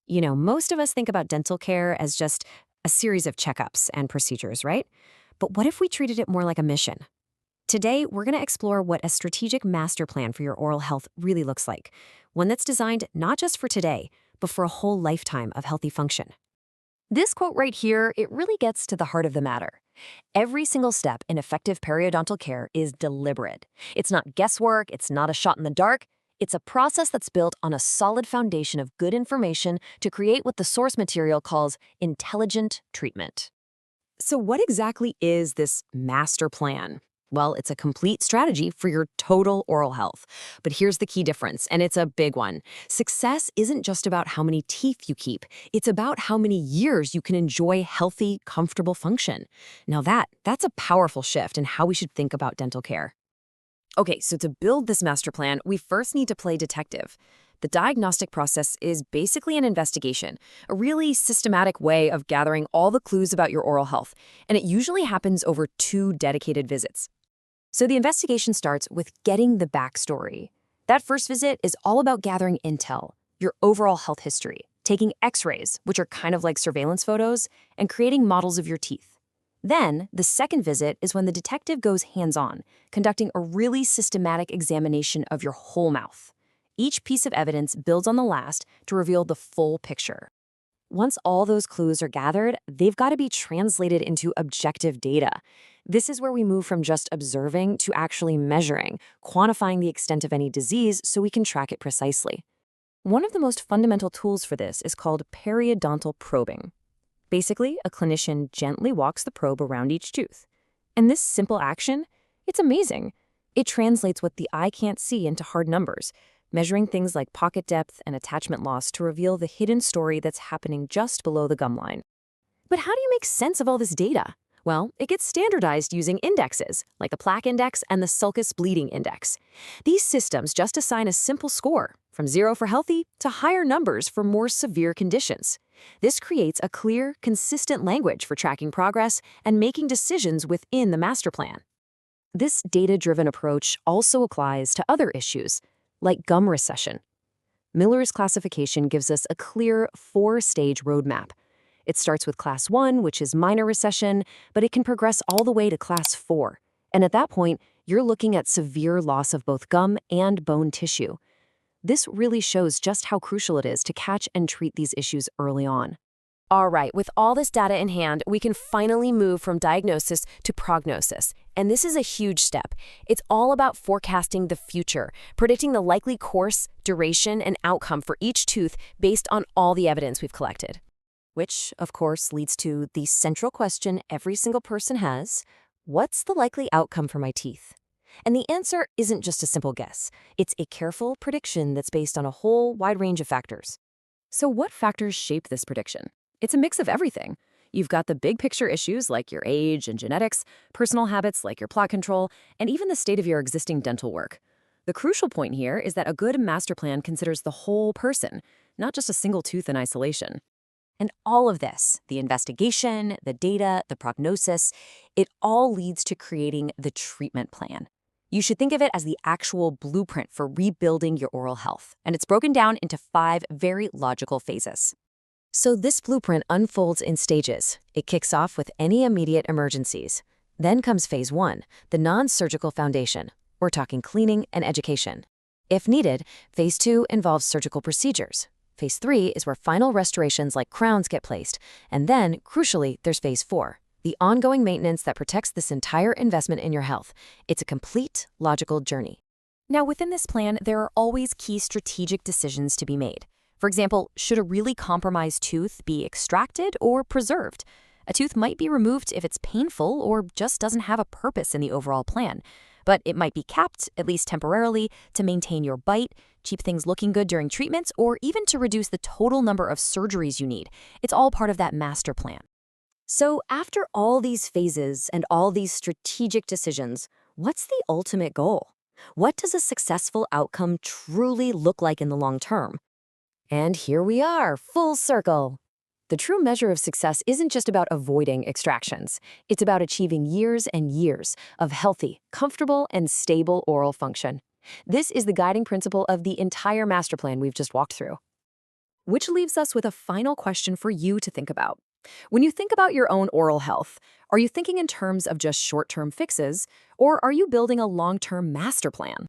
Most of us think about dental care as just a series of checkups and procedures, right? But what if we treated it more like a mission? Today, we're going to explore what a strategic master plan for your oral health really looks like. One that's designed not just for today, but for a whole lifetime of healthy function. This quote right here, it really gets to the heart of the matter. Every single step in effective periodontal care is deliberate. It's not guesswork, it's not a shot in the dark. It's a process that's built on a solid foundation of good information to create what the source material calls intelligent treatment. So what exactly is this master plan? Well, it's a complete strategy for your total oral health. But here's the key difference, and it's a big one. Success isn't just about how many teeth you keep. It's about how many years you can enjoy healthy, comfortable function. Now that's a powerful shift in how we should think about dental care. Okay, so to build this master plan, we first need to play detective. The diagnostic process is basically an investigation, a really systematic way of gathering all the clues about your oral health, and it usually happens over 2 dedicated visits. So the investigation starts with getting the backstory. That first visit is all about gathering intel, your overall health history, taking x-rays, which are kind of like surveillance photos, and creating models of your teeth. Then, the second visit is when the detective goes hands-on, conducting a really systematic examination of your whole mouth. Each piece of evidence builds on the last to reveal the full picture. Once all those clues are gathered, they've got to be translated into objective data. This is where we move from just observing to actually measuring, quantifying the extent of any disease so we can track it precisely. One of the most fundamental tools for this is called periodontal probing. Basically, a clinician gently walks the probe around each tooth. And this simple action, it's amazing. It translates what the eye can't see into hard numbers, measuring things like pocket depth and attachment loss to reveal the hidden story that's happening just below the gum line. But how do you make sense of all this data? Well, it gets standardized using indexes, like the plaque index and the sulcus bleeding index. These systems just assign a simple score, from 0 for healthy to higher numbers for more severe conditions. This creates a clear, consistent language for tracking progress and making decisions within the master plan. This data-driven approach also applies to other issues, like gum recession. Miller's classification gives us a clear 4-stage roadmap. It starts with Class 1, which is minor recession, but it can progress all the way to Class 4. And at that point, you're looking at severe loss of both gum and bone tissue. This really shows just how crucial it is to catch and treat these issues early on. All right, with all this data in hand, we can finally move from diagnosis to prognosis. And this is a huge step. It's all about forecasting the future, predicting the likely course, duration, and outcome for each tooth based on all the evidence we've collected. Which, of course, leads to the central question every single person has: what's the likely outcome for my teeth? And the answer isn't just a simple guess. It's a careful prediction that's based on a whole wide range of factors. So what factors shape this prediction? It's a mix of everything. You've got the big picture issues like your age and genetics, personal habits like your plaque control, and even the state of your existing dental work. The crucial point here is that a good master plan considers the whole person, not just a single tooth in isolation. And all of this, the investigation, the data, the prognosis, it all leads to creating the treatment plan. You should think of it as the actual blueprint for rebuilding your oral health, and it's broken down into 5 very logical phases. So this blueprint unfolds in stages. It kicks off with any immediate emergencies. Then comes phase 1, the non-surgical foundation. We're talking cleaning and education. If needed, phase 2 involves surgical procedures. Phase 3 is where final restorations like crowns get placed. And then, crucially, there's phase 4, the ongoing maintenance that protects this entire investment in your health. It's a complete, logical journey. Now, within this plan, there are always key strategic decisions to be made. For example, should a really compromised tooth be extracted or preserved? A tooth might be removed if it's painful or just doesn't have a purpose in the overall plan. But it might be capped, at least temporarily, to maintain your bite, keep things looking good during treatments, or even to reduce the total number of surgeries you need. It's all part of that master plan. So after all these phases and all these strategic decisions, what's the ultimate goal? What does a successful outcome truly look like in the long term? And here we are, full circle. The true measure of success isn't just about avoiding extractions. It's about achieving years and years of healthy, comfortable, and stable oral function. This is the guiding principle of the entire master plan we've just walked through. which leaves us with a final question for you to think about. When you think about your own oral health, are you thinking in terms of just short-term fixes, or are you building a long-term master plan?